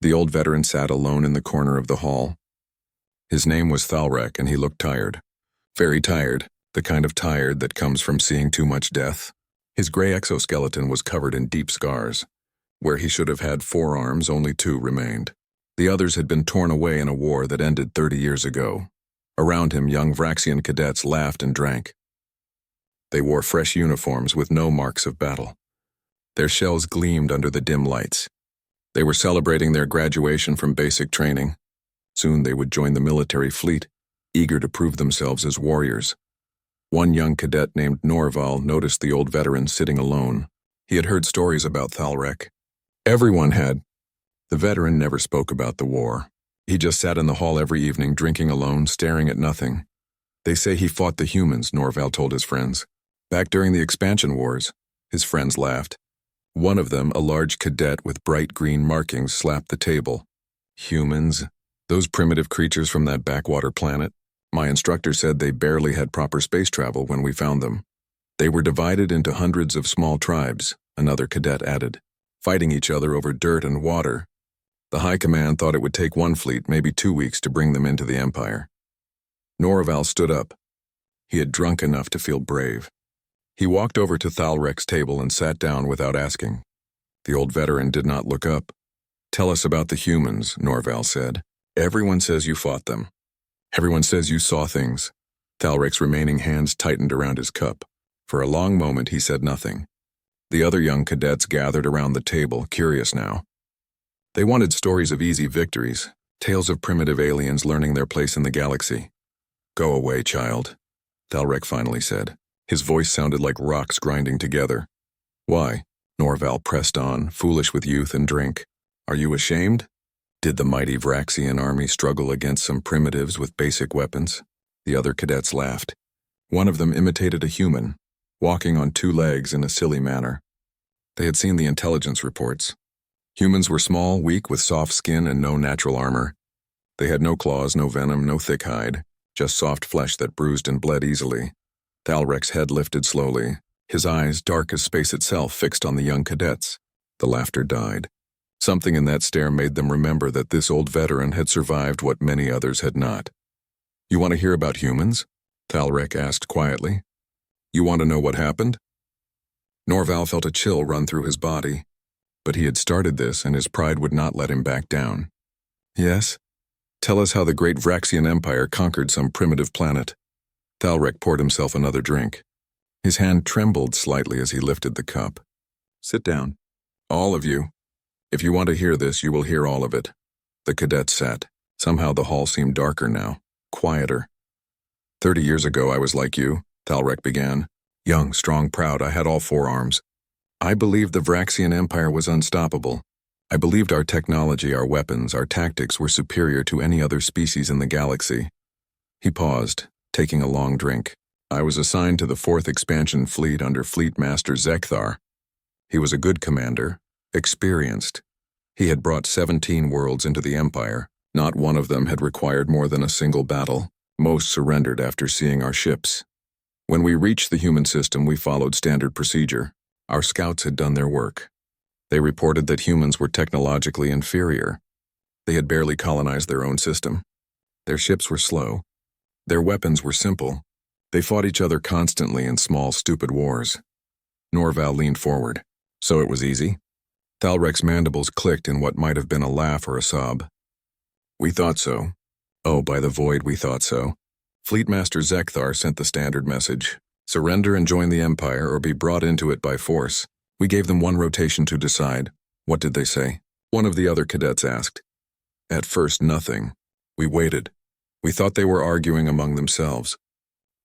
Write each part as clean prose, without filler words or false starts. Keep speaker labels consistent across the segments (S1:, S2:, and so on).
S1: The old veteran sat alone in the corner of the hall. His name was Thalrek, and he looked tired. Very tired, the kind of tired that comes from seeing too much death. His gray exoskeleton was covered in deep scars. Where he should have had 4 arms, only 2 remained. The others had been torn away in a war that ended 30 years ago. Around him, young Vraxian cadets laughed and drank. They wore fresh uniforms with no marks of battle. Their shells gleamed under the dim lights. They were celebrating their graduation from basic training. Soon they would join the military fleet, eager to prove themselves as warriors. One young cadet named Norval noticed the old veteran sitting alone. He had heard stories about Thalrek. Everyone had. The veteran never spoke about the war. He just sat in the hall every evening, drinking alone, staring at nothing. They say he fought the humans, Norval told his friends. Back during the expansion wars, his friends laughed. One of them, a large cadet with bright green markings, slapped the table. Humans? Those primitive creatures from that backwater planet? My instructor said they barely had proper space travel when we found them. They were divided into hundreds of small tribes, another cadet added, fighting each other over dirt and water. The High Command thought it would take 1 fleet, maybe 2 weeks, to bring them into the Empire. Norval stood up. He had drunk enough to feel brave. He walked over to Thalrek's table and sat down without asking. The old veteran did not look up. "Tell us about the humans," Norval said. "Everyone says you fought them. Everyone says you saw things." Thalrek's remaining hands tightened around his cup. For a long moment he said nothing. The other young cadets gathered around the table, curious now. They wanted stories of easy victories, tales of primitive aliens learning their place in the galaxy. "Go away, child," Thalrek finally said. His voice sounded like rocks grinding together. "Why?" Norval pressed on, foolish with youth and drink. "Are you ashamed? Did the mighty Vraxian army struggle against some primitives with basic weapons?" The other cadets laughed. One of them imitated a human, walking on 2 legs in a silly manner. They had seen the intelligence reports. Humans were small, weak, with soft skin and no natural armor. They had no claws, no venom, no thick hide, just soft flesh that bruised and bled easily. Thalrek's head lifted slowly, his eyes, dark as space itself, fixed on the young cadets. The laughter died. Something in that stare made them remember that this old veteran had survived what many others had not. "You want to hear about humans?" Thalrek asked quietly. "You want to know what happened?" Norval felt a chill run through his body, but he had started this and his pride would not let him back down. "Yes? Tell us how the great Vraxian Empire conquered some primitive planet." Thalrek poured himself another drink. His hand trembled slightly as he lifted the cup. "Sit down. All of you. If you want to hear this, you will hear all of it." The cadets sat. Somehow the hall seemed darker now, quieter. 30 years ago I was like you," Thalrek began. "Young, strong, proud, I had all 4 arms. I believed the Vraxian Empire was unstoppable. I believed our technology, our weapons, our tactics were superior to any other species in the galaxy." He paused, taking a long drink. "I was assigned to the 4th Expansion Fleet under Fleet Master Zekthar. He was a good commander, experienced. He had brought 17 worlds into the Empire. Not one of them had required more than a single battle. Most surrendered after seeing our ships. When we reached the human system, we followed standard procedure. Our scouts had done their work. They reported that humans were technologically inferior. They had barely colonized their own system. Their ships were slow. Their weapons were simple. They fought each other constantly in small, stupid wars." Norval leaned forward. "So it was easy?" Thalrek's mandibles clicked in what might have been a laugh or a sob. "We thought so. Oh, by the void, we thought so. Fleet Master Zekthar sent the standard message. Surrender and join the Empire or be brought into it by force. We gave them 1 rotation to decide." "What did they say?" one of the other cadets asked. "At first, nothing. We waited. We thought they were arguing among themselves.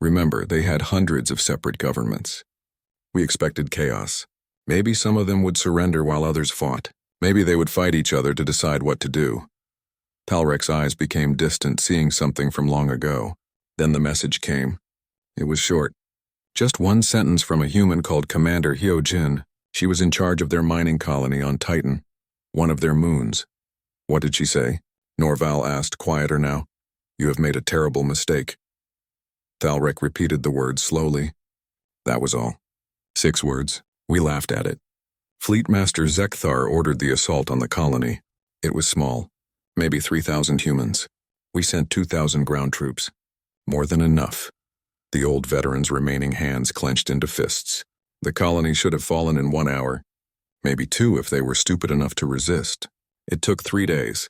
S1: Remember, they had hundreds of separate governments. We expected chaos. Maybe some of them would surrender while others fought. Maybe they would fight each other to decide what to do." Thalrek's eyes became distant, seeing something from long ago. Then the message came. It was short. Just 1 sentence from a human called Commander Hyojin. She was in charge of their mining colony on Titan, one of their moons. "What did she say?" Norval asked, quieter now. "You have made a terrible mistake." Thalrek repeated the words slowly. That was all. 6 words. We laughed at it. "Fleet Master Zekthar ordered the assault on the colony. It was small, maybe 3,000 humans. We sent 2,000 ground troops. More than enough. The old veteran's remaining hands clenched into fists. The colony should have fallen in 1 hour, maybe 2 if they were stupid enough to resist. It took 3 days.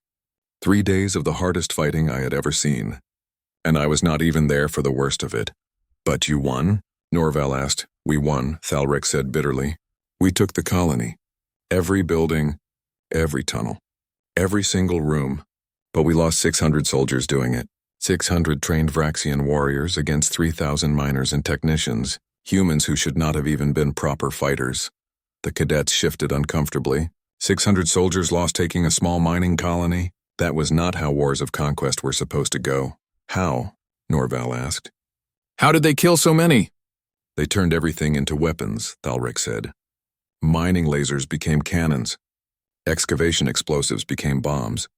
S1: 3 days of the hardest fighting I had ever seen. And I was not even there for the worst of it. But you won? Norval asked. We won, Thalrek said bitterly. We took the colony. Every building, every tunnel, every single room. But we lost 600 soldiers doing it. 600 trained Vraxian warriors against 3,000 miners and technicians, humans who should not have even been proper fighters. The cadets shifted uncomfortably. 600 soldiers lost taking a small mining colony? That was not how wars of conquest were supposed to go. How? Norval asked. How did they kill so many? They turned everything into weapons, Thalrek said. Mining lasers became cannons. Excavation explosives became bombs.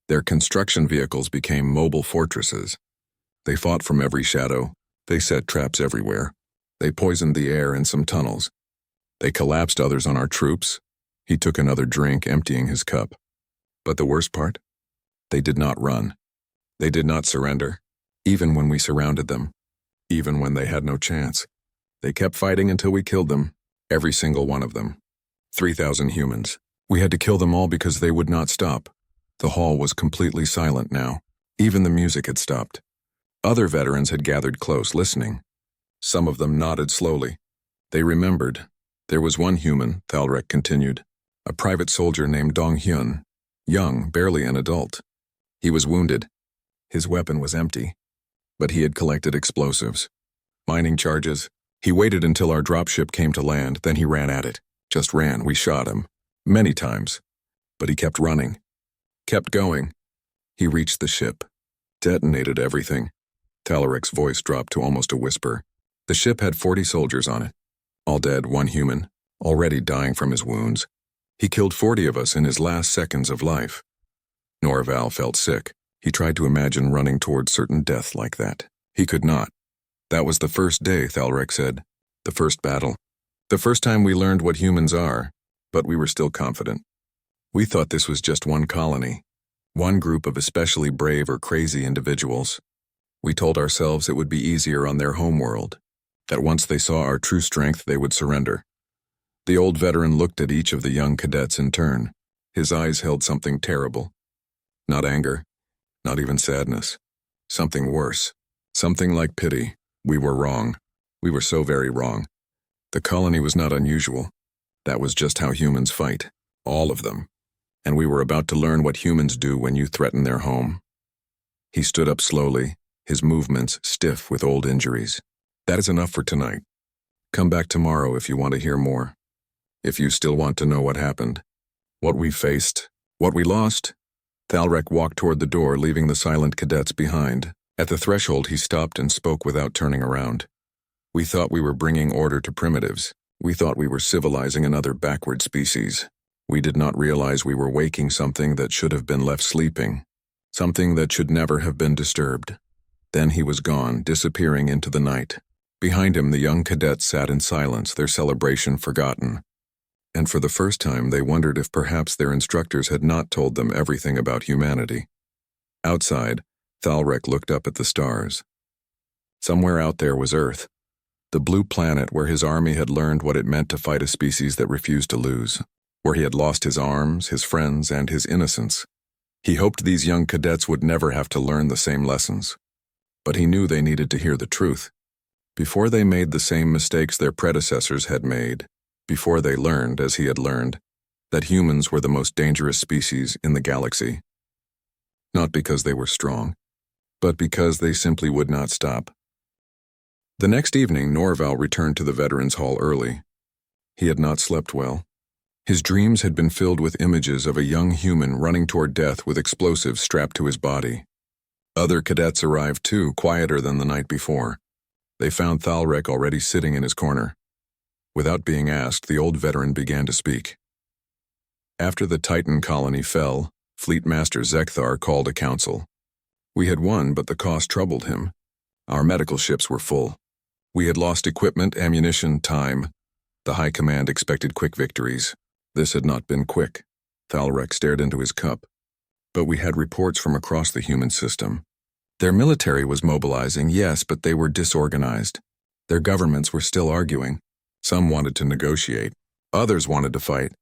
S1: Their construction vehicles became mobile fortresses. They fought from every shadow. They set traps everywhere. They poisoned the air in some tunnels. They collapsed others on our troops. He took another drink, emptying his cup. But the worst part? They did not run. They did not surrender, even when we surrounded them, even when they had no chance. They kept fighting until we killed them, every single one of them. 3,000 humans. We had to kill them all because they would not stop. The hall was completely silent now. Even the music had stopped. Other veterans had gathered close, listening. Some of them nodded slowly. They remembered. There was one human, Thalrek continued, a private soldier named Dong Hyun, young, barely an adult. He was wounded. His weapon was empty, but he had collected explosives. Mining charges. He waited until our dropship came to land, then he ran at it. Just ran. We shot him. Many times. But he kept running. Kept going. He reached the ship. Detonated everything. Thalrek's voice dropped to almost a whisper. The ship had 40 soldiers on it. All dead, one human, already dying from his wounds. He killed 40 of us in his last seconds of life. Norval felt sick. He tried to imagine running towards certain death like that. He could not. That was the first day, Thalrek said. The first battle. The first time we learned what humans are, but we were still confident. We thought this was just one colony, one group of especially brave or crazy individuals. We told ourselves it would be easier on their homeworld, that once they saw our true strength they would surrender. The old veteran looked at each of the young cadets in turn. His eyes held something terrible. Not anger, not even sadness. Something worse. Something like pity. We were wrong. We were so very wrong. The colony was not unusual. That was just how humans fight. All of them. And we were about to learn what humans do when you threaten their home. He stood up slowly, his movements stiff with old injuries. That is enough for tonight. Come back tomorrow if you want to hear more. If you still want to know what happened. What we faced. What we lost. Thalrek walked toward the door, leaving the silent cadets behind. At the threshold he stopped and spoke without turning around. We thought we were bringing order to primitives. We thought we were civilizing another backward species. We did not realize we were waking something that should have been left sleeping. Something that should never have been disturbed. Then he was gone, disappearing into the night. Behind him, the young cadets sat in silence, their celebration forgotten. And for the first time, they wondered if perhaps their instructors had not told them everything about humanity. Outside, Thalrek looked up at the stars. Somewhere out there was Earth, the blue planet where his army had learned what it meant to fight a species that refused to lose, where he had lost his arms, his friends, and his innocence. He hoped these young cadets would never have to learn the same lessons. But he knew they needed to hear the truth. Before they made the same mistakes their predecessors had made, before they learned, as he had learned, that humans were the most dangerous species in the galaxy. Not because they were strong, but because they simply would not stop. The next evening, Norval returned to the Veterans Hall early. He had not slept well. His dreams had been filled with images of a young human running toward death with explosives strapped to his body. Other cadets arrived too, quieter than the night before. They found Thalrek already sitting in his corner. Without being asked, the old veteran began to speak. After the Titan colony fell, Fleet Master Zekthar called a council. We had won, but the cost troubled him. Our medical ships were full. We had lost equipment, ammunition, time. The High Command expected quick victories. This had not been quick. Thalrek stared into his cup. But we had reports from across the human system. Their military was mobilizing, yes, but they were disorganized. Their governments were still arguing. Some wanted to negotiate. Others wanted to fight.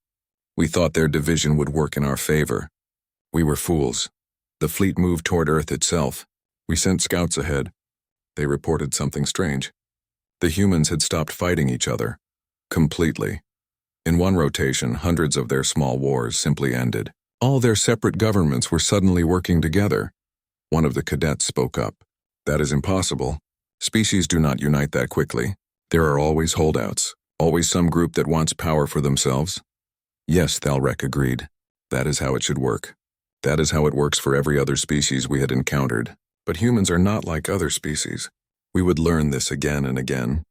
S1: We thought their division would work in our favor. We were fools. The fleet moved toward Earth itself. We sent scouts ahead. They reported something strange. The humans had stopped fighting each other. Completely. In one rotation, hundreds of their small wars simply ended. All their separate governments were suddenly working together. One of the cadets spoke up. That is impossible. Species do not unite that quickly. There are always holdouts, always some group that wants power for themselves. Yes, Thalrek agreed. That is how it should work. That is how it works for every other species we had encountered. But humans are not like other species. We would learn this again and again.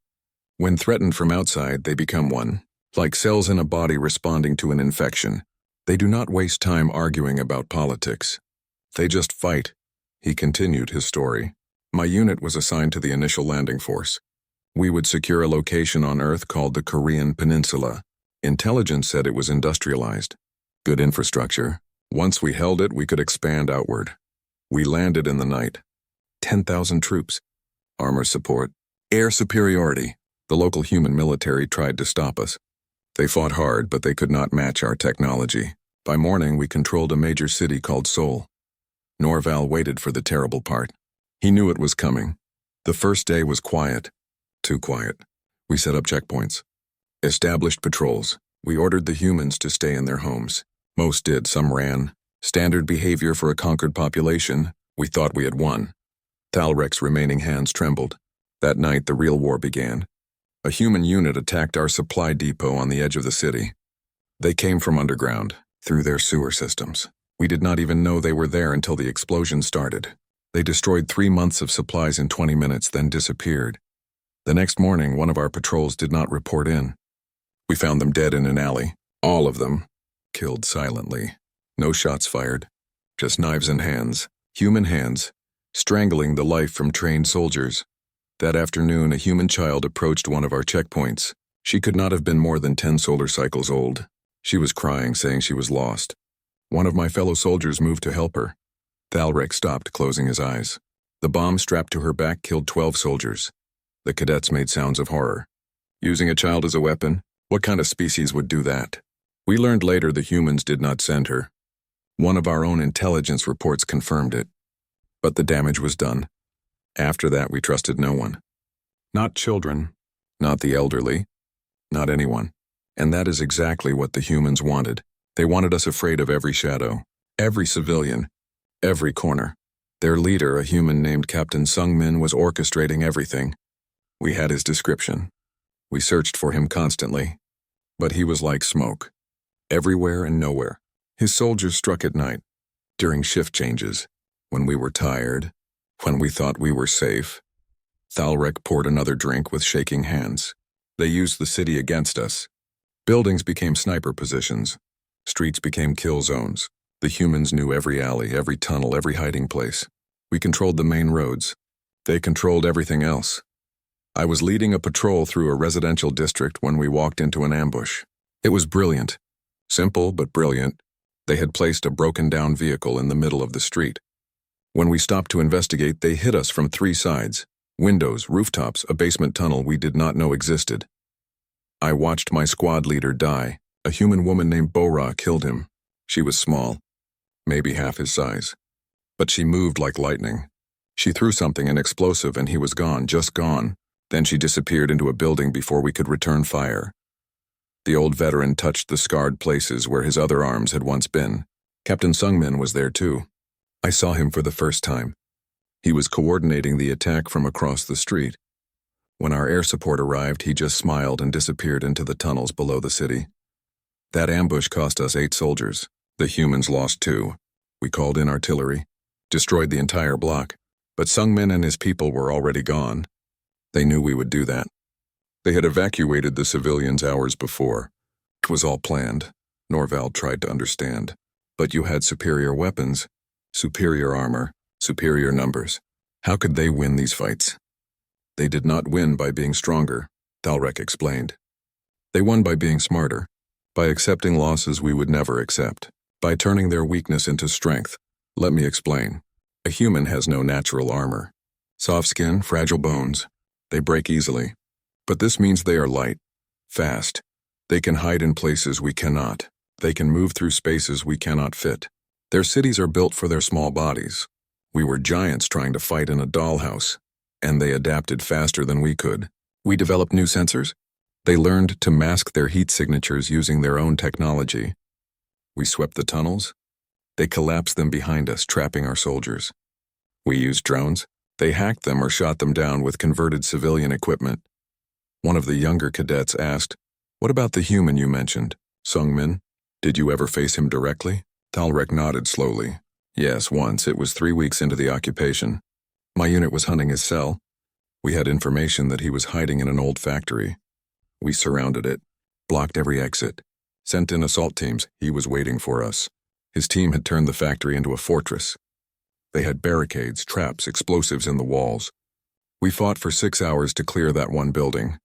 S1: When threatened from outside, they become one. Like cells in a body responding to an infection. They do not waste time arguing about politics. They just fight. He continued his story. My unit was assigned to the initial landing force. We would secure a location on Earth called the Korean Peninsula. Intelligence said it was industrialized. Good infrastructure. Once we held it, we could expand outward. We landed in the night. 10,000 troops. Armor support. Air superiority. The local human military tried to stop us. They fought hard, but they could not match our technology. By morning, we controlled a major city called Seoul. Norval waited for the terrible part. He knew it was coming. The first day was quiet. Too quiet. We set up checkpoints. Established patrols. We ordered the humans to stay in their homes. Most did, some ran. Standard behavior for a conquered population. We thought we had won. Thalrek's remaining hands trembled. That night, the real war began. A human unit attacked our supply depot on the edge of the city. They came from underground, through their sewer systems. We did not even know they were there until the explosion started. They destroyed 3 months of supplies in 20 minutes, then disappeared. The next morning, one of our patrols did not report in. We found them dead in an alley. All of them. Killed silently. No shots fired. Just knives and hands. Human hands. Strangling the life from trained soldiers. That afternoon, a human child approached one of our checkpoints. She could not have been more than 10 solar cycles old. She was crying, saying she was lost. One of my fellow soldiers moved to help her. Thalrek stopped, closing his eyes. The bomb strapped to her back killed 12 soldiers. The cadets made sounds of horror. Using a child as a weapon? What kind of species would do that? We learned later the humans did not send her. One of our own intelligence reports confirmed it. But the damage was done. After that, we trusted no one. Not children, not the elderly, not anyone. And that is exactly what the humans wanted. They wanted us afraid of every shadow, every civilian, every corner. Their leader, a human named Captain Sungmin, was orchestrating everything. We had his description. We searched for him constantly. But he was like smoke. Everywhere and nowhere. His soldiers struck at night, during shift changes, when we were tired, when we thought we were safe. Thalrek poured another drink with shaking hands. They used the city against us. Buildings became sniper positions. Streets became kill zones. The humans knew every alley, every tunnel, every hiding place. We controlled the main roads. They controlled everything else. I was leading a patrol through a residential district when we walked into an ambush. It was brilliant. Simple but brilliant. They had placed a broken-down vehicle in the middle of the street. When we stopped to investigate, they hit us from 3 sides. Windows, rooftops, a basement tunnel we did not know existed. I watched my squad leader die. A human woman named Bora killed him. She was small, maybe half his size. But she moved like lightning. She threw something, an explosive, and he was gone, just gone. Then she disappeared into a building before we could return fire. The old veteran touched the scarred places where his other arms had once been. Captain Sungmin was there too. I saw him for the first time. He was coordinating the attack from across the street. When our air support arrived, he just smiled and disappeared into the tunnels below the city. That ambush cost us 8 soldiers. The humans lost 2. We called in artillery, destroyed the entire block, but Sungmin and his people were already gone. They knew we would do that. They had evacuated the civilians hours before. It was all planned. Norval tried to understand. But you had superior weapons, superior armor, superior numbers. How could they win these fights? They did not win by being stronger, Thalrek explained. They won by being smarter, by accepting losses we would never accept, by turning their weakness into strength. Let me explain. A human has no natural armor. Soft skin, fragile bones. They break easily. But this means they are light, fast. They can hide in places we cannot. They can move through spaces we cannot fit. Their cities are built for their small bodies. We were giants trying to fight in a dollhouse, and they adapted faster than we could. We developed new sensors. They learned to mask their heat signatures using their own technology. We swept the tunnels. They collapsed them behind us, trapping our soldiers. We used drones. They hacked them or shot them down with converted civilian equipment. One of the younger cadets asked, "What about the human you mentioned, Sung-min? Did you ever face him directly?" Thalrek nodded slowly. "Yes, once. It was 3 weeks into the occupation. My unit was hunting his cell. We had information that he was hiding in an old factory. We surrounded it, blocked every exit, sent in assault teams. He was waiting for us. His team had turned the factory into a fortress. They had barricades, traps, explosives in the walls. We fought for 6 hours to clear that one building.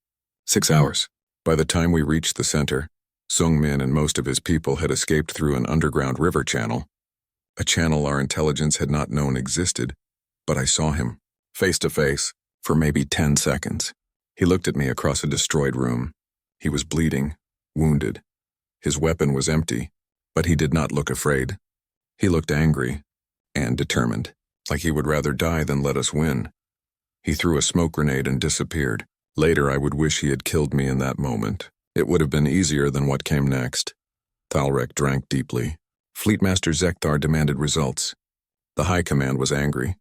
S1: 6 hours. By the time we reached the center, Sung-min and most of his people had escaped through an underground river channel. A channel our intelligence had not known existed, but I saw him, face to face, for maybe 10 seconds. He looked at me across a destroyed room. He was bleeding, wounded. His weapon was empty, but he did not look afraid. He looked angry and determined, like he would rather die than let us win. He threw a smoke grenade and disappeared. Later, I would wish he had killed me in that moment. It would have been easier than what came next. Thalrek drank deeply. Fleetmaster Zekthar demanded results. The High Command was angry.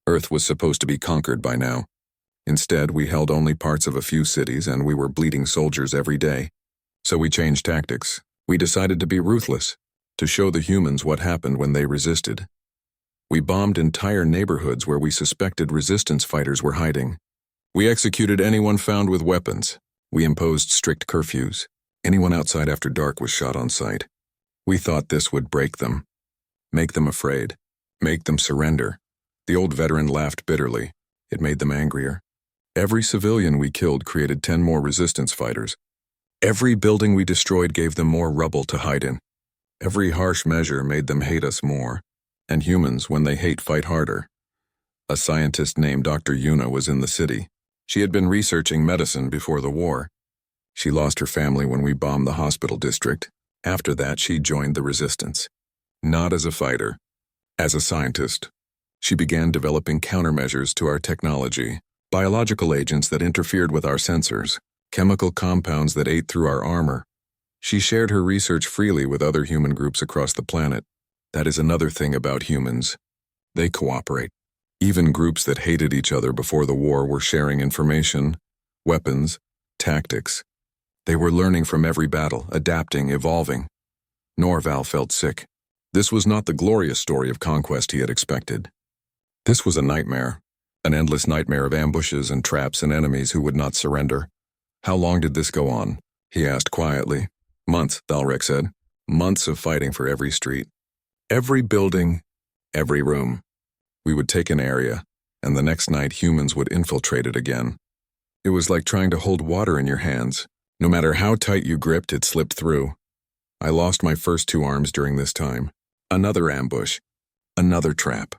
S1: Earth was supposed to be conquered by now. Instead, we held only parts of a few cities and we were bleeding soldiers every day. So we changed tactics. We decided to be ruthless, to show the humans what happened when they resisted. We bombed entire neighborhoods where we suspected resistance fighters were hiding. We executed anyone found with weapons. We imposed strict curfews. Anyone outside after dark was shot on sight. We thought this would break them, make them afraid, make them surrender. The old veteran laughed bitterly. It made them angrier. Every civilian we killed created 10 more resistance fighters. Every building we destroyed gave them more rubble to hide in. Every harsh measure made them hate us more. And humans, when they hate, fight harder. A scientist named Dr. Yuna was in the city. She had been researching medicine before the war. She lost her family when we bombed the hospital district. After that, she joined the resistance. Not as a fighter, as a scientist. She began developing countermeasures to our technology, biological agents that interfered with our sensors, chemical compounds that ate through our armor. She shared her research freely with other human groups across the planet. That is another thing about humans. They cooperate. Even groups that hated each other before the war were sharing information, weapons, tactics. They were learning from every battle, adapting, evolving. Norval felt sick. This was not the glorious story of conquest he had expected. This was a nightmare, an endless nightmare of ambushes and traps and enemies who would not surrender. "How long did this go on?" he asked quietly. "Months," Thalrek said. "Months of fighting for every street. Every building, every room. We would take an area, and the next night humans would infiltrate it again. It was like trying to hold water in your hands. No matter how tight you gripped, it slipped through. I lost my first 2 arms during this time. Another ambush. Another trap.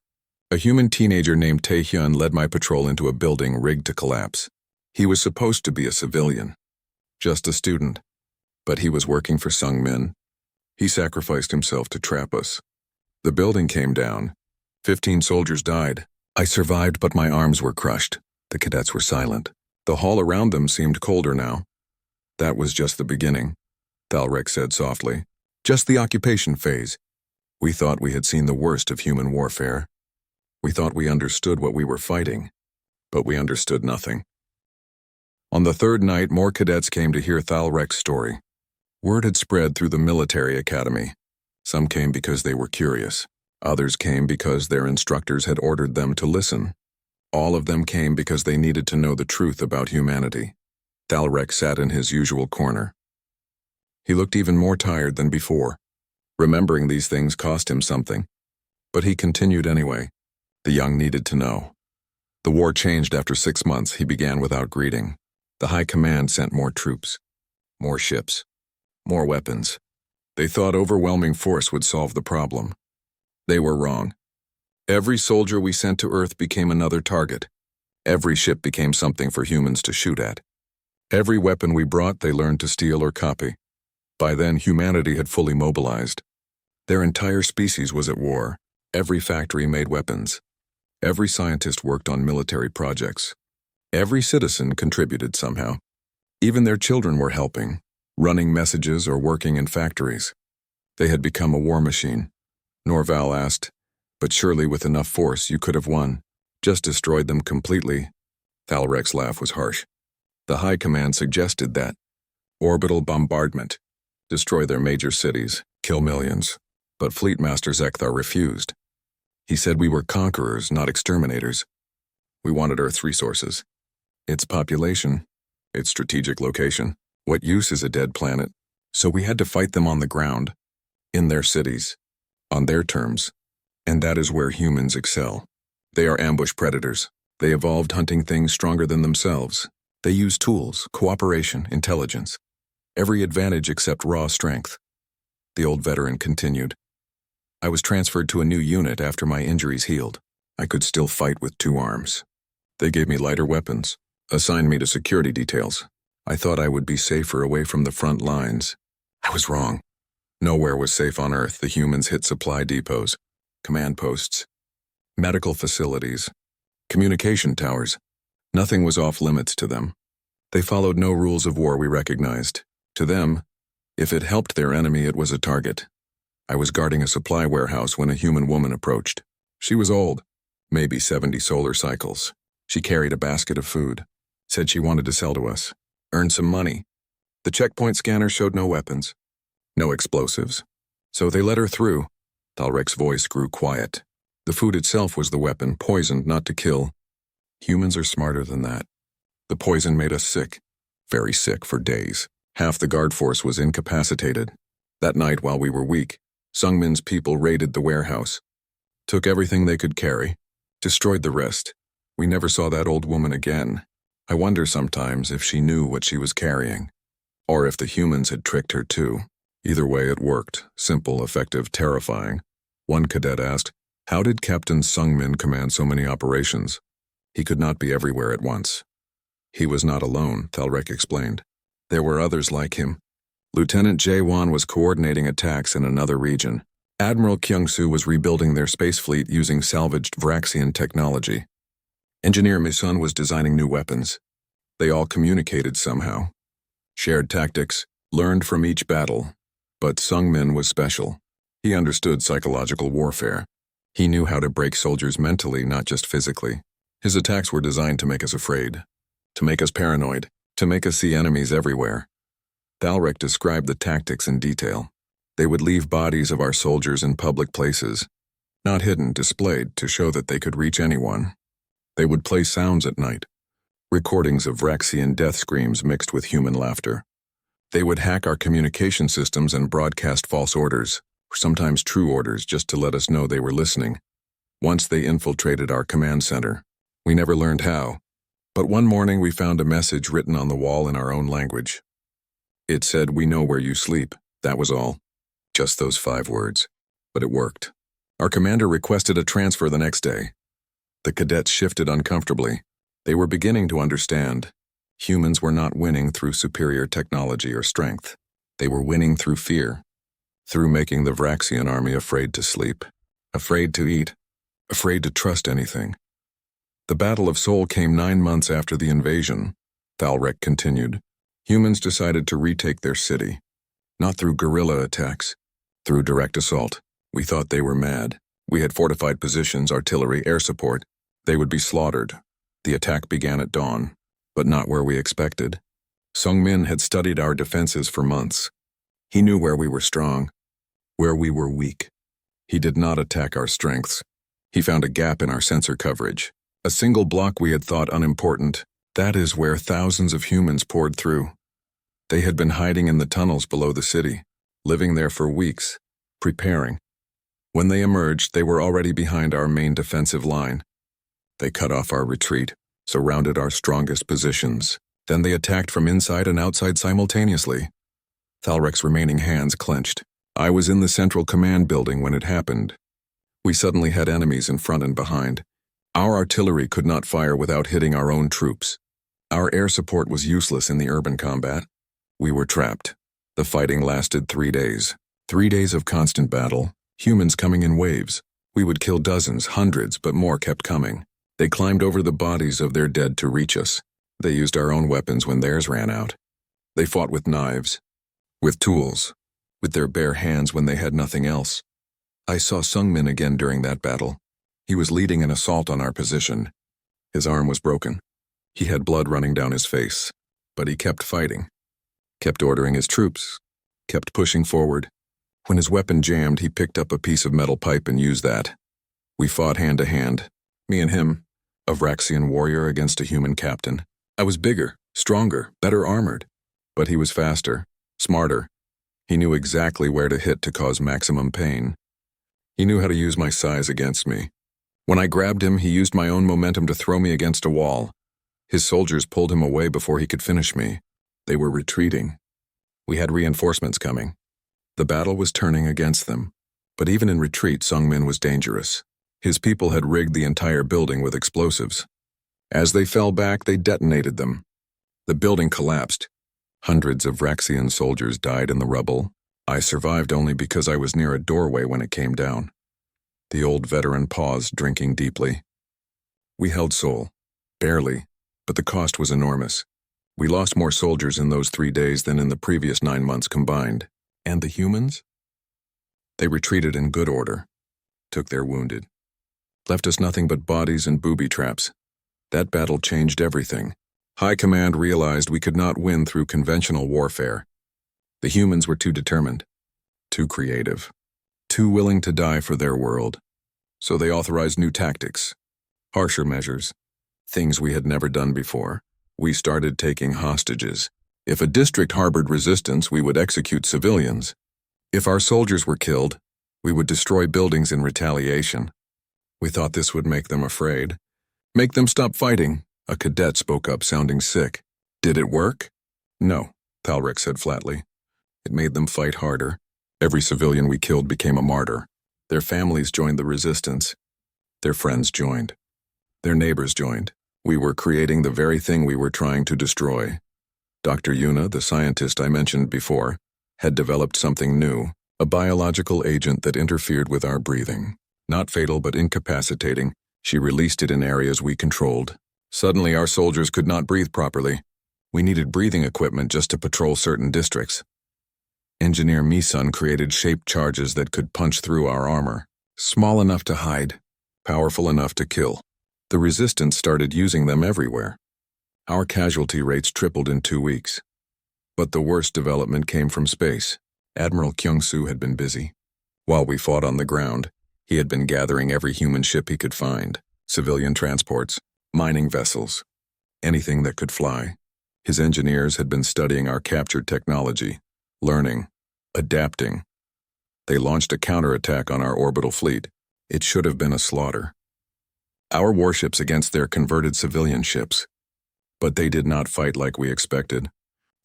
S1: A human teenager named Taehyun led my patrol into a building rigged to collapse. He was supposed to be a civilian. Just a student. But he was working for Sung-min. He sacrificed himself to trap us. The building came down. 15 soldiers died. I survived, but my arms were crushed. The cadets were silent. The hall around them seemed colder now. That was just the beginning, Thalrek said softly. Just the occupation phase. We thought we had seen the worst of human warfare. We thought we understood what we were fighting, but we understood nothing. On the 3rd night, more cadets came to hear Thalrek's story. Word had spread through the military academy. Some came because they were curious. Others came because their instructors had ordered them to listen. All of them came because they needed to know the truth about humanity. Thalrek sat in his usual corner. He looked even more tired than before. Remembering these things cost him something. But he continued anyway. The young needed to know. The war changed after 6 months. He began without greeting. The High Command sent more troops, more ships, more weapons. They thought overwhelming force would solve the problem. They were wrong. Every soldier we sent to Earth became another target. Every ship became something for humans to shoot at. Every weapon we brought, they learned to steal or copy. By then, humanity had fully mobilized. Their entire species was at war. Every factory made weapons. Every scientist worked on military projects. Every citizen contributed somehow. Even their children were helping, running messages or working in factories. They had become a war machine. Norval asked, "But surely with enough force you could have won. Just destroyed them completely." Thalrek's laugh was harsh. The High Command suggested that. Orbital bombardment. Destroy their major cities, kill millions. But Fleet Master Zekthar refused. He said we were conquerors, not exterminators. We wanted Earth's resources. Its population, its strategic location. What use is a dead planet? So we had to fight them on the ground, in their cities, on their terms. And that is where humans excel. They are ambush predators. They evolved hunting things stronger than themselves. They use tools, cooperation, intelligence. Every advantage except raw strength. The old veteran continued. I was transferred to a new unit after my injuries healed. I could still fight with 2 arms. They gave me lighter weapons, assigned me to security details. I thought I would be safer away from the front lines. I was wrong. Nowhere was safe on Earth. The humans hit supply depots, command posts, medical facilities, communication towers. Nothing was off limits to them. They followed no rules of war we recognized. To them, if it helped their enemy, it was a target. I was guarding a supply warehouse when a human woman approached. She was old, maybe 70 solar cycles. She carried a basket of food, said she wanted to sell to us, earn some money. The checkpoint scanner showed no weapons, no explosives. So they let her through. Thalrek's voice grew quiet. The food itself was the weapon, poisoned not to kill. Humans are smarter than that. The poison made us sick, very sick for days. Half the guard force was incapacitated. That night, while we were weak, Sungmin's people raided the warehouse, took everything they could carry, destroyed the rest. We never saw that old woman again. I wonder sometimes if she knew what she was carrying, or if the humans had tricked her too. Either way, it worked. Simple, effective, terrifying. One cadet asked, how did Captain Sungmin command so many operations? He could not be everywhere at once. He was not alone, Thalrek explained. There were others like him. Lieutenant Jae-won was coordinating attacks in another region. Admiral Kyung-soo was rebuilding their space fleet using salvaged Vraxian technology. Engineer Misun was designing new weapons. They all communicated somehow. Shared tactics, learned from each battle. But Sungmin was special. He understood psychological warfare. He knew how to break soldiers mentally, not just physically. His attacks were designed to make us afraid, to make us paranoid, to make us see enemies everywhere. Thalrek described the tactics in detail. They would leave bodies of our soldiers in public places, not hidden, displayed to show that they could reach anyone. They would play sounds at night, recordings of Vraxian death screams mixed with human laughter. They would hack our communication systems and broadcast false orders, or sometimes true orders, just to let us know they were listening. Once they infiltrated our command center. We never learned how. But one morning we found a message written on the wall in our own language. It said, "We know where you sleep." That was all. Just those 5 words. But it worked. Our commander requested a transfer the next day. The cadets shifted uncomfortably. They were beginning to understand. Humans were not winning through superior technology or strength. They were winning through fear. Through making the Vraxian army afraid to sleep, afraid to eat, afraid to trust anything. The Battle of Seoul came 9 months after the invasion. Thalrek continued. Humans decided to retake their city. Not through guerrilla attacks, through direct assault. We thought they were mad. We had fortified positions, artillery, air support. They would be slaughtered. The attack began at dawn, but not where we expected. Sungmin had studied our defenses for months. He knew where we were strong, where we were weak. He did not attack our strengths. He found a gap in our sensor coverage. A single block we had thought unimportant. That is where thousands of humans poured through. They had been hiding in the tunnels below the city, living there for weeks, preparing. When they emerged, they were already behind our main defensive line. They cut off our retreat, surrounded our strongest positions. Then they attacked from inside and outside simultaneously. Thalrek's remaining hands clenched. I was in the central command building when it happened. We suddenly had enemies in front and behind. Our artillery could not fire without hitting our own troops. Our air support was useless in the urban combat. We were trapped. The fighting lasted 3 days. 3 days of constant battle, humans coming in waves. We would kill dozens, hundreds, but more kept coming. They climbed over the bodies of their dead to reach us. They used our own weapons when theirs ran out. They fought with knives, with tools, with their bare hands when they had nothing else. I saw Sungmin again during that battle. He was leading an assault on our position. His arm was broken. He had blood running down his face, but he kept fighting, kept ordering his troops, kept pushing forward. When his weapon jammed, he picked up a piece of metal pipe and used that. We fought hand to hand, me and him, a Vraxian warrior against a human captain. I was bigger, stronger, better armored, but he was faster, smarter. He knew exactly where to hit to cause maximum pain. He knew how to use my size against me. When I grabbed him, he used my own momentum to throw me against a wall. His soldiers pulled him away before he could finish me. They were retreating. We had reinforcements coming. The battle was turning against them. But even in retreat, Sungmin was dangerous. His people had rigged the entire building with explosives. As they fell back, they detonated them. The building collapsed. Hundreds of Vraxian soldiers died in the rubble. I survived only because I was near a doorway when it came down. The old veteran paused, drinking deeply. We held Seoul. Barely, but the cost was enormous. We lost more soldiers in those 3 days than in the previous 9 months combined. And the humans? They retreated in good order, took their wounded, left us nothing but bodies and booby traps. That battle changed everything. High Command realized we could not win through conventional warfare. The humans were too determined, too creative, too willing to die for their world. So they authorized new tactics, harsher measures, things we had never done before. We started taking hostages. If a district harbored resistance, we would execute civilians. If our soldiers were killed, we would destroy buildings in retaliation. We thought this would make them afraid. Make them stop fighting, a cadet spoke up, sounding sick. Did it work? No, Thalrek said flatly. It made them fight harder. Every civilian we killed became a martyr. Their families joined the resistance. Their friends joined. Their neighbors joined. We were creating the very thing we were trying to destroy. Dr. Yuna, the scientist I mentioned before, had developed something new, a biological agent that interfered with our breathing. Not fatal but incapacitating, she released it in areas we controlled. Suddenly our soldiers could not breathe properly. We needed breathing equipment just to patrol certain districts. Engineer Misun created shaped charges that could punch through our armor. Small enough to hide, powerful enough to kill. The resistance started using them everywhere. Our casualty rates tripled in 2 weeks. But the worst development came from space. Admiral Kyung-soo had been busy. While we fought on the ground, he had been gathering every human ship he could find, civilian transports, mining vessels, anything that could fly. His engineers had been studying our captured technology, learning, adapting. They launched a counterattack on our orbital fleet. It should have been a slaughter. Our warships against their converted civilian ships. But they did not fight like we expected.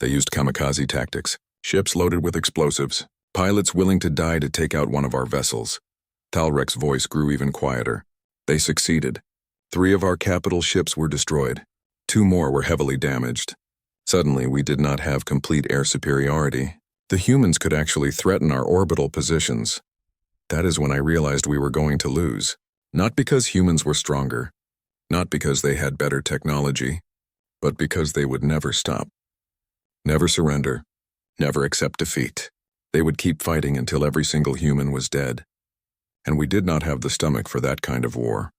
S1: They used kamikaze tactics, ships loaded with explosives, pilots willing to die to take out one of our vessels. Thalrek's voice grew even quieter. They succeeded. 3 of our capital ships were destroyed. 2 more were heavily damaged. Suddenly, we did not have complete air superiority. The humans could actually threaten our orbital positions. That is when I realized we were going to lose. Not because humans were stronger, not because they had better technology, but because they would never stop. Never surrender, never accept defeat. They would keep fighting until every single human was dead. And we did not have the stomach for that kind of war.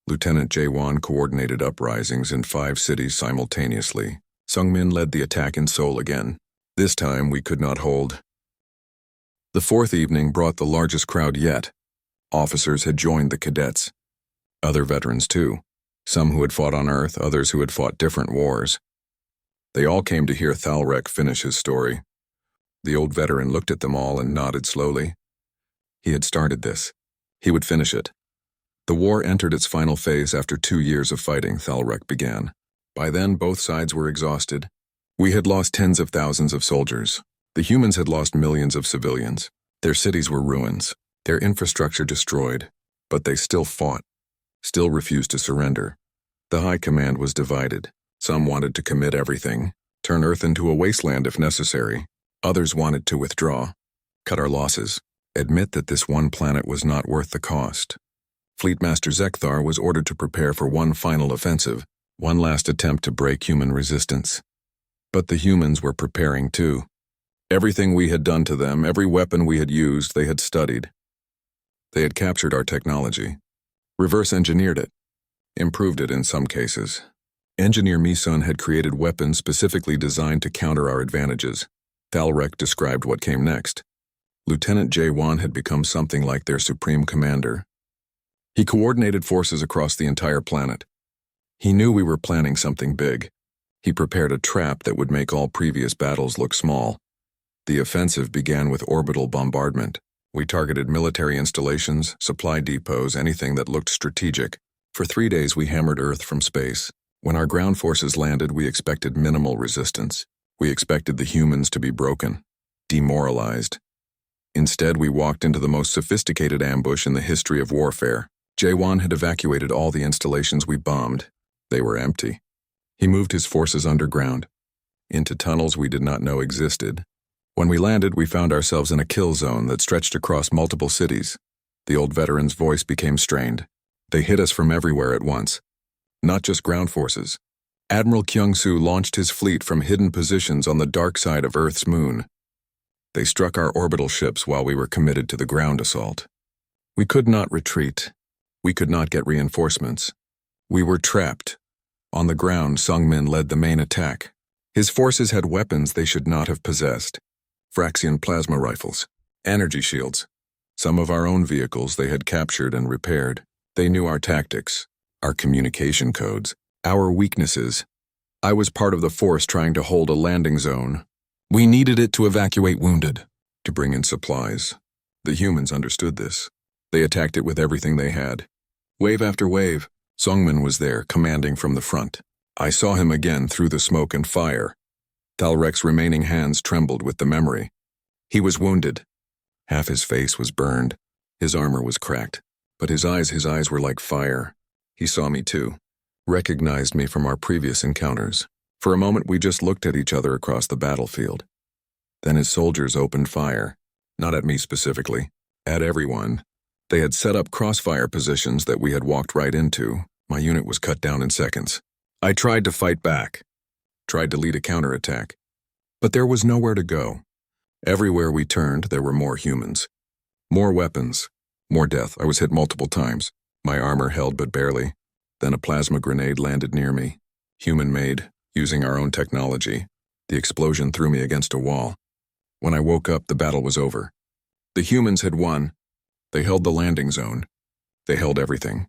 S1: Lieutenant Jae-won coordinated uprisings in 5 cities simultaneously. Sungmin led the attack in Seoul again. This time we could not hold. The 4th evening brought the largest crowd yet. Officers had joined the cadets. Other veterans too. Some who had fought on Earth, others who had fought different wars. They all came to hear Thalrek finish his story. The old veteran looked at them all and nodded slowly. He had started this. He would finish it. The war entered its final phase after 2 years of fighting, Thalrek began. By then, both sides were exhausted. We had lost tens of thousands of soldiers. The humans had lost millions of civilians. Their cities were ruins, their infrastructure destroyed. But they still fought, still refused to surrender. The High Command was divided. Some wanted to commit everything, turn Earth into a wasteland if necessary. Others wanted to withdraw, cut our losses, admit that this one planet was not worth the cost. Fleetmaster Zekthar was ordered to prepare for one final offensive, one last attempt to break human resistance. But the humans were preparing too. Everything we had done to them, every weapon we had used, they had studied. They had captured our technology, reverse engineered it, improved it in some cases. Engineer Misun had created weapons specifically designed to counter our advantages. Thalrek described what came next. Lieutenant J1 had become something like their supreme commander. He coordinated forces across the entire planet. He knew we were planning something big. He prepared a trap that would make all previous battles look small. The offensive began with orbital bombardment. We targeted military installations, supply depots, anything that looked strategic. For 3 days we hammered Earth from space. When our ground forces landed, we expected minimal resistance. We expected the humans to be broken, demoralized. Instead, we walked into the most sophisticated ambush in the history of warfare. J1 had evacuated all the installations we bombed. They were empty. He moved his forces underground, into tunnels we did not know existed. When we landed, we found ourselves in a kill zone that stretched across multiple cities. The old veteran's voice became strained. They hit us from everywhere at once. Not just ground forces. Admiral Kyung-soo launched his fleet from hidden positions on the dark side of Earth's moon. They struck our orbital ships while we were committed to the ground assault. We could not retreat. We could not get reinforcements. We were trapped. On the ground, Sungmin led the main attack. His forces had weapons they should not have possessed. Fraxian plasma rifles, energy shields. Some of our own vehicles they had captured and repaired. They knew our tactics, our communication codes, our weaknesses. I was part of the force trying to hold a landing zone. We needed it to evacuate wounded, to bring in supplies. The humans understood this. They attacked it with everything they had. Wave after wave, Sungmin was there, commanding from the front. I saw him again through the smoke and fire. Thalrek's remaining hands trembled with the memory. He was wounded. Half his face was burned. His armor was cracked. But his eyes were like fire. He saw me too. Recognized me from our previous encounters. For a moment we just looked at each other across the battlefield. Then his soldiers opened fire. Not at me specifically. At everyone. They had set up crossfire positions that we had walked right into. My unit was cut down in seconds. I tried to fight back. Tried to lead a counterattack. But there was nowhere to go. Everywhere we turned, there were more humans. More weapons. More death. I was hit multiple times. My armor held but barely. Then a plasma grenade landed near me. Human-made, using our own technology. The explosion threw me against a wall. When I woke up, the battle was over. The humans had won. They held the landing zone. They held everything.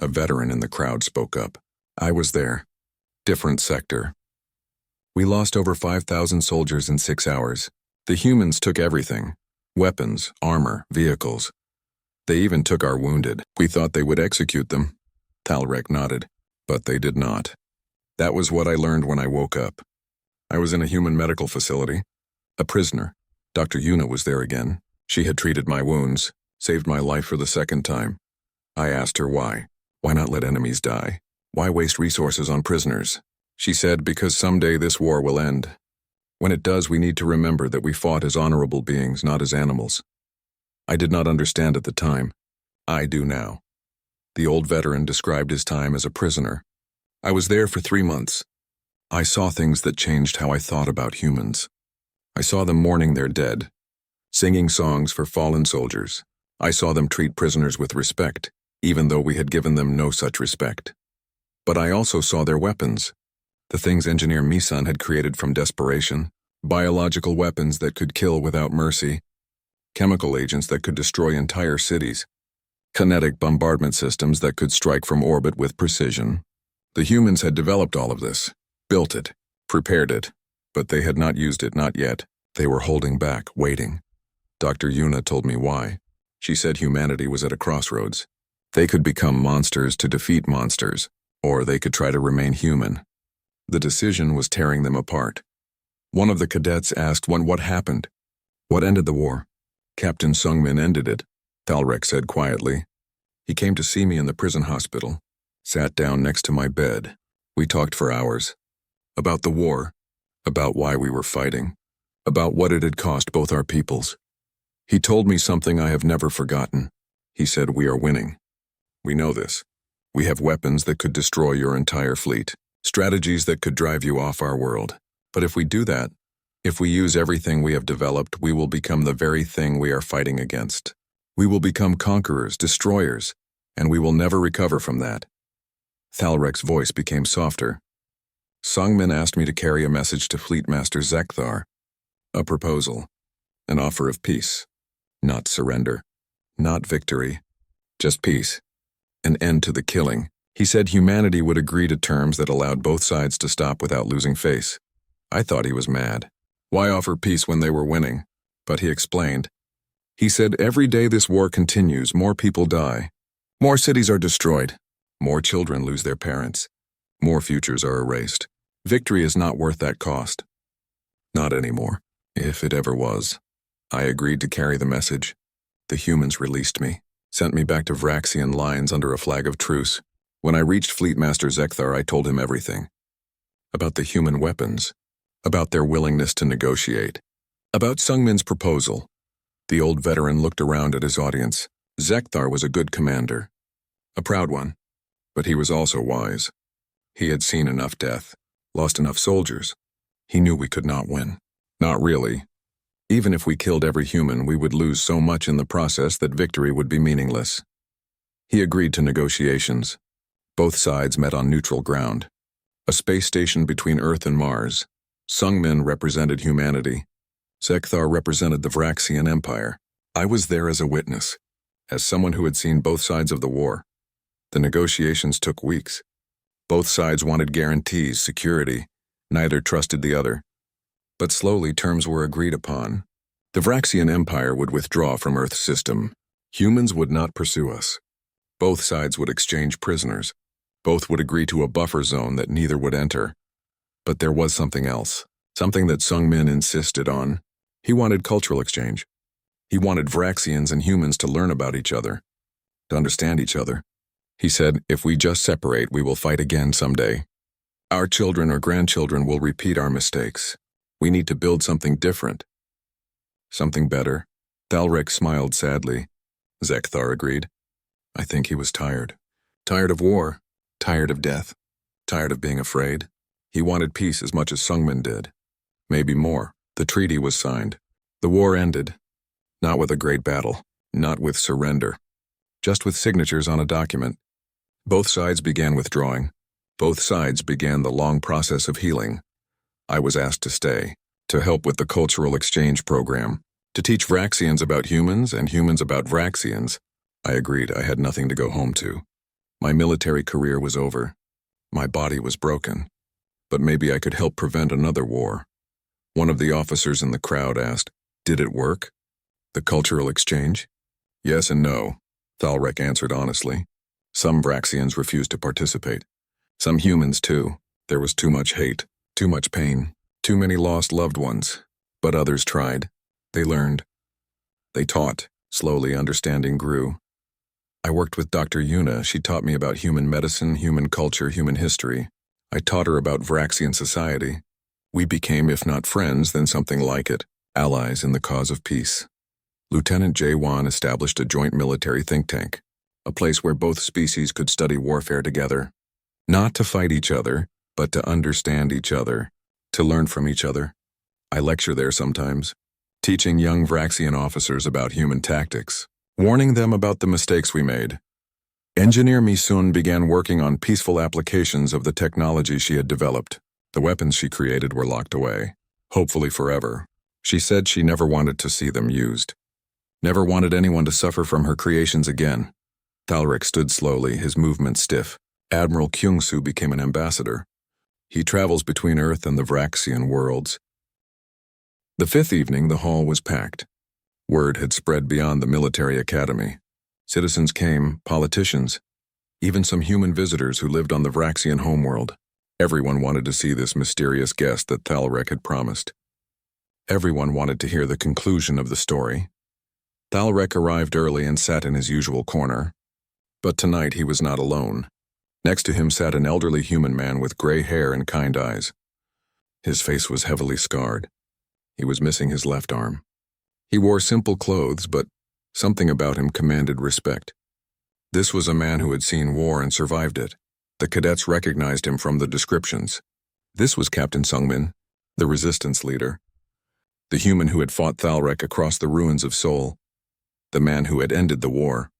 S1: A veteran in the crowd spoke up. I was there. Different sector. We lost over 5,000 soldiers in 6 hours. The humans took everything. Weapons, armor, vehicles. They even took our wounded. We thought they would execute them. Thalrek nodded, but they did not. That was what I learned when I woke up. I was in a human medical facility. A prisoner. Dr. Yuna was there again. She had treated my wounds, saved my life for the second time. I asked her why. Why not let enemies die? Why waste resources on prisoners? She said, because someday this war will end. When it does, we need to remember that we fought as honorable beings, not as animals. I did not understand at the time. I do now. The old veteran described his time as a prisoner. I was there for 3 months. I saw things that changed how I thought about humans. I saw them mourning their dead, singing songs for fallen soldiers. I saw them treat prisoners with respect, even though we had given them no such respect. But I also saw their weapons, the things Engineer Misun had created from desperation, biological weapons that could kill without mercy, chemical agents that could destroy entire cities, kinetic bombardment systems that could strike from orbit with precision. The humans had developed all of this, built it, prepared it, but they had not used it, not yet. They were holding back, waiting. Dr. Yuna told me why. She said humanity was at a crossroads. They could become monsters to defeat monsters, or they could try to remain human. The decision was tearing them apart. One of the cadets asked what happened. What ended the war? Captain Sungmin ended it, Thalrek said quietly. He came to see me in the prison hospital, sat down next to my bed. We talked for hours. About the war, about why we were fighting, about what it had cost both our peoples. He told me something I have never forgotten. He said, "We are winning. We know this. We have weapons that could destroy your entire fleet, strategies that could drive you off our world. But if we do that, if we use everything we have developed, we will become the very thing we are fighting against. We will become conquerors, destroyers, and we will never recover from that." Thalrek's voice became softer. Sungmin asked me to carry a message to Fleet Master Zekthar. A proposal. An offer of peace. Not surrender. Not victory. Just peace. An end to the killing. He said humanity would agree to terms that allowed both sides to stop without losing face. I thought he was mad. Why offer peace when they were winning? But he explained. He said, every day this war continues, more people die. More cities are destroyed. More children lose their parents. More futures are erased. Victory is not worth that cost. Not anymore, if it ever was. I agreed to carry the message. The humans released me, sent me back to Vraxian lines under a flag of truce. When I reached Fleet Master Zekthar, I told him everything. About the human weapons. About their willingness to negotiate. About Sungmin's proposal. The old veteran looked around at his audience. Zekthar was a good commander. A proud one. But he was also wise. He had seen enough death, lost enough soldiers. He knew we could not win. Not really. Even if we killed every human, we would lose so much in the process that victory would be meaningless. He agreed to negotiations. Both sides met on neutral ground. A space station between Earth and Mars. Sungmin represented humanity. Zekthar represented the Vraxian Empire. I was there as a witness, as someone who had seen both sides of the war. The negotiations took weeks. Both sides wanted guarantees, security. Neither trusted the other. But slowly terms were agreed upon. The Vraxian Empire would withdraw from Earth's system. Humans would not pursue us. Both sides would exchange prisoners. Both would agree to a buffer zone that neither would enter. But there was something else, something that Sungmin insisted on. He wanted cultural exchange. He wanted Vraxians and humans to learn about each other, to understand each other. He said, if we just separate, we will fight again someday. Our children or grandchildren will repeat our mistakes. We need to build something different. Something better. Thalrek smiled sadly. Zekthar agreed. I think he was tired. Tired of war. Tired of death. Tired of being afraid. He wanted peace as much as Sungmin did. Maybe more. The treaty was signed. The war ended. Not with a great battle. Not with surrender. Just with signatures on a document. Both sides began withdrawing. Both sides began the long process of healing. I was asked to stay, to help with the cultural exchange program, to teach Vraxians about humans and humans about Vraxians. I agreed. I had nothing to go home to. My military career was over. My body was broken. But maybe I could help prevent another war. One of the officers in the crowd asked, did it work? The cultural exchange? Yes and no, Thalrek answered honestly. Some Vraxians refused to participate. Some humans too. There was too much hate, too much pain, too many lost loved ones. But others tried. They learned. They taught. Slowly, understanding grew. I worked with Dr. Yuna. She taught me about human medicine, human culture, human history. I taught her about Vraxian society. We became, if not friends, then something like it, allies in the cause of peace. Lieutenant Jaewon established a joint military think tank, a place where both species could study warfare together. Not to fight each other, but to understand each other, to learn from each other. I lecture there sometimes, teaching young Vraxian officers about human tactics, warning them about the mistakes we made. Engineer Misun began working on peaceful applications of the technology she had developed. The weapons she created were locked away, hopefully forever. She said she never wanted to see them used. Never wanted anyone to suffer from her creations again. Thalrek stood slowly, his movements stiff. Admiral Kyungsu became an ambassador. He travels between Earth and the Vraxian worlds. The fifth evening, the hall was packed. Word had spread beyond the military academy. Citizens came, politicians, even some human visitors who lived on the Vraxian homeworld. Everyone wanted to see this mysterious guest that Thalrek had promised. Everyone wanted to hear the conclusion of the story. Thalrek arrived early and sat in his usual corner. But tonight he was not alone. Next to him sat an elderly human man with gray hair and kind eyes. His face was heavily scarred. He was missing his left arm. He wore simple clothes, but something about him commanded respect. This was a man who had seen war and survived it. The cadets recognized him from the descriptions. This was Captain Sungmin, the resistance leader. The human who had fought Thalrek across the ruins of Seoul. The man who had ended the war.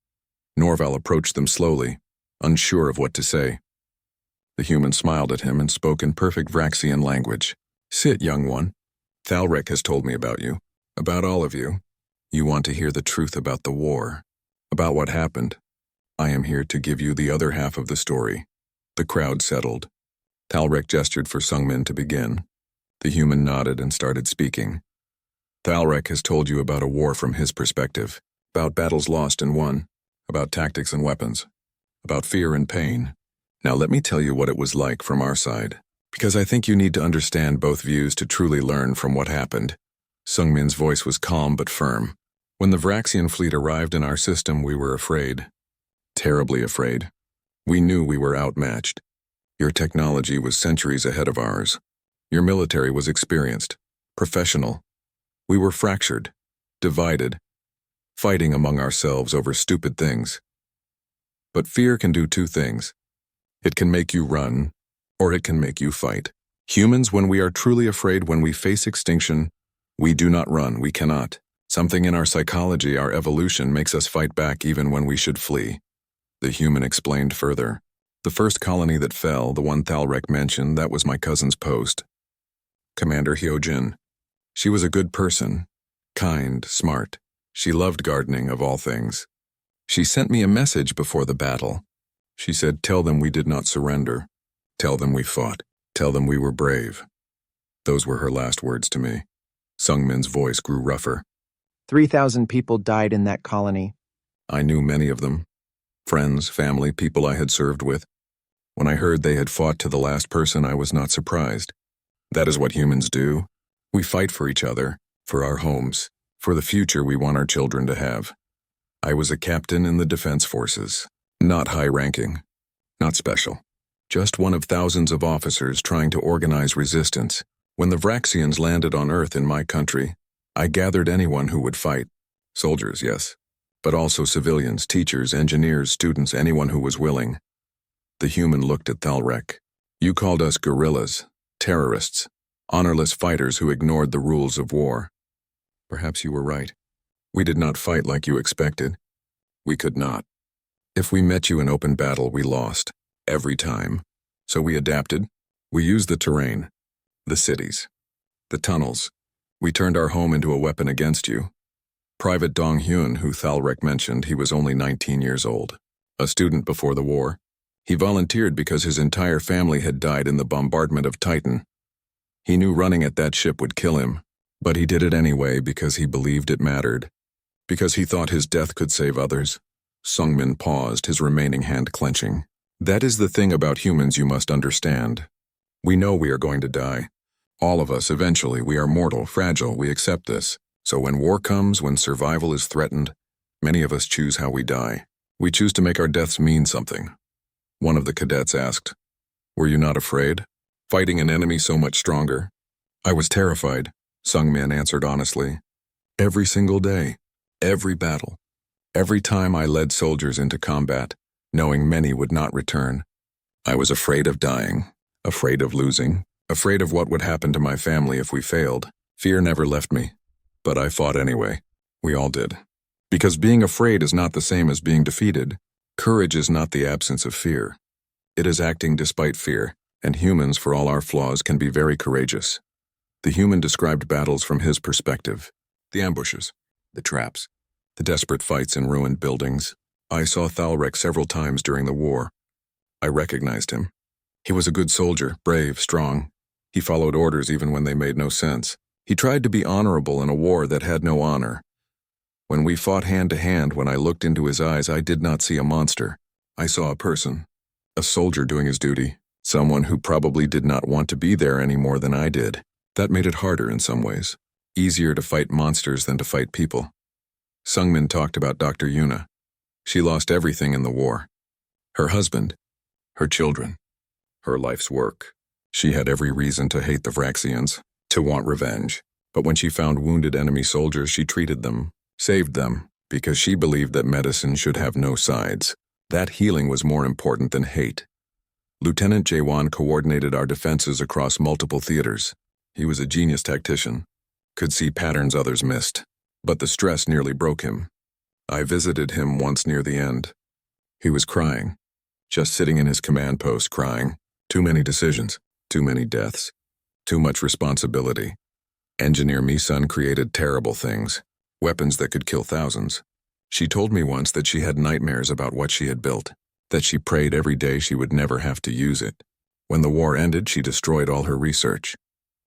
S1: Norval approached them slowly, unsure of what to say. The human smiled at him and spoke in perfect Vraxian language. "Sit, young one. Thalrek has told me about you, about all of you. You want to hear the truth about the war, about what happened. I am here to give you the other half of the story." The crowd settled. Thalrek gestured for Sungmin to begin. The human nodded and started speaking. "Thalrek has told you about a war from his perspective, about battles lost and won, about tactics and weapons, about fear and pain. Now let me tell you what it was like from our side, because I think you need to understand both views to truly learn from what happened." Sungmin's voice was calm but firm. "When the Vraxian fleet arrived in our system, we were afraid. Terribly afraid. We knew we were outmatched. Your technology was centuries ahead of ours. Your military was experienced, professional. We were fractured, divided, fighting among ourselves over stupid things. But fear can do two things. It can make you run, or it can make you fight. Humans, when we are truly afraid, when we face extinction, we do not run, we cannot. Something in our psychology, our evolution, makes us fight back even when we should flee." The human explained further. "The first colony that fell, the one Thalrek mentioned, that was my cousin's post. Commander Hyojin. She was a good person, kind, smart. She loved gardening, of all things. She sent me a message before the battle. She said, 'Tell them we did not surrender. Tell them we fought. Tell them we were brave.' Those were her last words to me." Sungmin's voice grew rougher.
S2: 3,000 people died in that colony.
S1: "I knew many of them. Friends, family, people I had served with. When I heard they had fought to the last person, I was not surprised. That is what humans do. We fight for each other, for our homes, for the future we want our children to have. I was a captain in the defense forces, not high-ranking, not special. Just one of thousands of officers trying to organize resistance. When the Vraxians landed on Earth in my country, I gathered anyone who would fight. Soldiers, yes, but also civilians, teachers, engineers, students, anyone who was willing." The human looked at Thalrek. "You called us guerrillas, terrorists, honorless fighters who ignored the rules of war. Perhaps you were right. We did not fight like you expected. We could not. If we met you in open battle, we lost, every time. So we adapted. We used the terrain, the cities, the tunnels. We turned our home into a weapon against you. Private Dong Hyun, who Thalrek mentioned, he was only 19 years old, a student before the war. He volunteered because his entire family had died in the bombardment of Titan. He knew running at that ship would kill him, but he did it anyway because he believed it mattered, because he thought his death could save others." Sungmin paused, his remaining hand clenching. "That is the thing about humans you must understand. We know we are going to die. All of us, eventually, we are mortal, fragile, we accept this. So when war comes, when survival is threatened, many of us choose how we die. We choose to make our deaths mean something." One of the cadets asked, "Were you not afraid? Fighting an enemy so much stronger?" "I was terrified," Sungmin answered honestly. "Every single day, every battle, every time I led soldiers into combat, knowing many would not return. I was afraid of dying, afraid of losing, afraid of what would happen to my family if we failed. Fear never left me. But I fought anyway. We all did. Because being afraid is not the same as being defeated. Courage is not the absence of fear. It is acting despite fear, and humans, for all our flaws, can be very courageous." The human described battles from his perspective. The ambushes, the traps, the desperate fights in ruined buildings. "I saw Thalrek several times during the war. I recognized him. He was a good soldier, brave, strong. He followed orders even when they made no sense. He tried to be honorable in a war that had no honor. When we fought hand to hand, when I looked into his eyes, I did not see a monster. I saw a person, a soldier doing his duty, someone who probably did not want to be there any more than I did. That made it harder in some ways. Easier to fight monsters than to fight people." Sungmin talked about Dr. Yuna. "She lost everything in the war. Her husband, her children, her life's work. She had every reason to hate the Vraxians, to want revenge. But when she found wounded enemy soldiers, she treated them, saved them, because she believed that medicine should have no sides. That healing was more important than hate. Lieutenant Jawan coordinated our defenses across multiple theaters. He was a genius tactician, could see patterns others missed, but the stress nearly broke him. I visited him once near the end. He was crying, just sitting in his command post crying. Too many decisions, too many deaths, too much responsibility. Engineer Mi-sun created terrible things, weapons that could kill thousands. She told me once that she had nightmares about what she had built, that she prayed every day she would never have to use it. When the war ended, she destroyed all her research.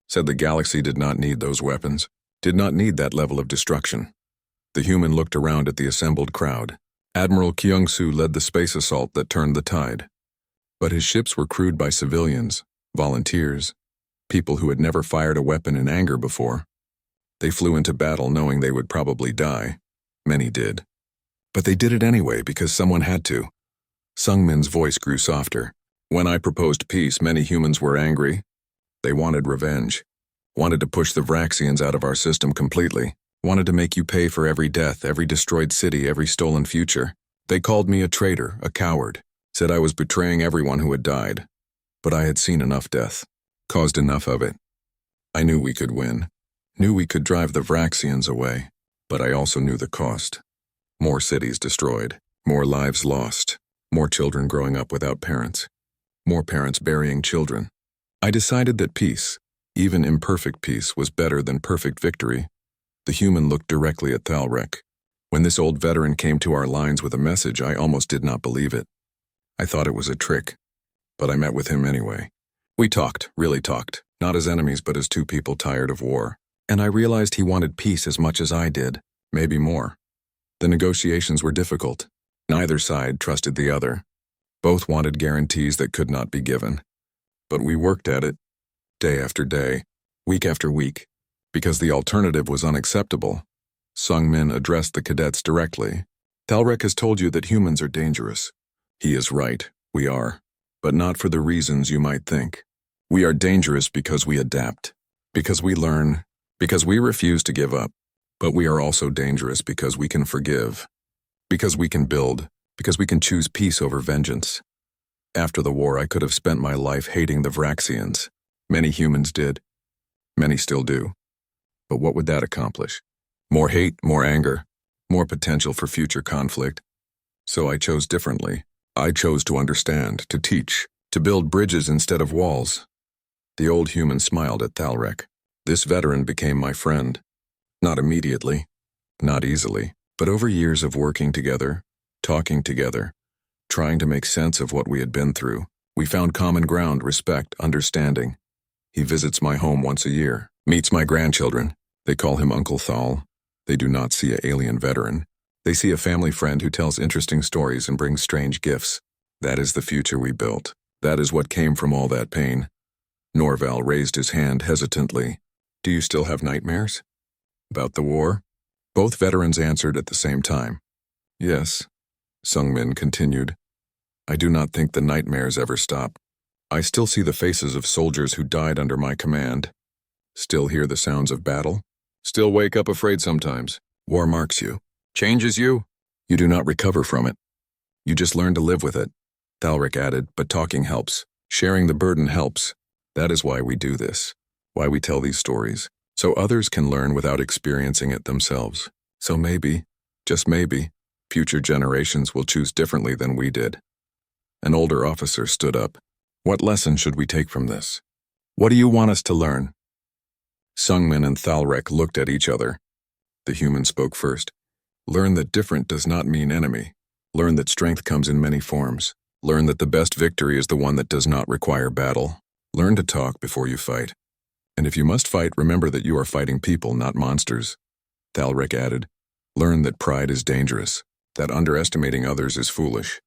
S1: Said the galaxy did not need those weapons, did not need that level of destruction. The human looked around at the assembled crowd. Admiral Kyung-soo led the space assault that turned the tide. But his ships were crewed by civilians, volunteers, people who had never fired a weapon in anger before. They flew into battle knowing they would probably die. Many did. But they did it anyway because someone had to. Sungmin's voice grew softer. When I proposed peace, many humans were angry. They wanted revenge. Wanted to push the Vraxians out of our system completely. Wanted to make you pay for every death, every destroyed city, every stolen future. They called me a traitor, a coward. Said I was betraying everyone who had died. But I had seen enough death. Caused enough of it. I knew we could win. Knew we could drive the Vraxians away. But I also knew the cost. More cities destroyed. More lives lost. More children growing up without parents. More parents burying children. I decided that peace, even imperfect peace, was better than perfect victory. The human looked directly at Thalrek. When this old veteran came to our lines with a message, I almost did not believe it. I thought it was a trick. But I met with him anyway. We talked, really talked, not as enemies but as two people tired of war. And I realized he wanted peace as much as I did, maybe more. The negotiations were difficult. Neither side trusted the other. Both wanted guarantees that could not be given. But we worked at it, day after day, week after week, because the alternative was unacceptable. Sungmin addressed the cadets directly. Thalrek has told you that humans are dangerous. He is right, we are. But not for the reasons you might think. We are dangerous because we adapt, because we learn, because we refuse to give up. But we are also dangerous because we can forgive, because we can build, because we can choose peace over vengeance. After the war, I could have spent my life hating the Vraxians. Many humans did. Many still do. But what would that accomplish? More hate, more anger, more potential for future conflict. So I chose differently. I chose to understand, to teach, to build bridges instead of walls. The old human smiled at Thalrek. This veteran became my friend. Not immediately, not easily, but over years of working together, talking together, trying to make sense of what we had been through. We found common ground, respect, understanding. He visits my home once a year, meets my grandchildren. They call him Uncle Thal. They do not see an alien veteran. They see a family friend who tells interesting stories and brings strange gifts. That is the future we built. That is what came from all that pain. Norval raised his hand hesitantly. Do you still have nightmares? About the war? Both veterans answered at the same time. Yes, Sungmin continued. I do not think the nightmares ever stop. I still see the faces of soldiers who died under my command. Still hear the sounds of battle. Still wake up afraid sometimes. War marks you. Changes you. You do not recover from it. You just learn to live with it. Thalrek added, but talking helps. Sharing the burden helps. That is why we do this. Why we tell these stories. So others can learn without experiencing it themselves. So maybe, just maybe, future generations will choose differently than we did. An older officer stood up. What lesson should we take from this? What do you want us to learn? Sungmin and Thalrek looked at each other. The human spoke first. Learn that different does not mean enemy. Learn that strength comes in many forms. Learn that the best victory is the one that does not require battle. Learn to talk before you fight. And if you must fight, remember that you are fighting people, not monsters. Thalrek added, learn that pride is dangerous, that underestimating others is foolish.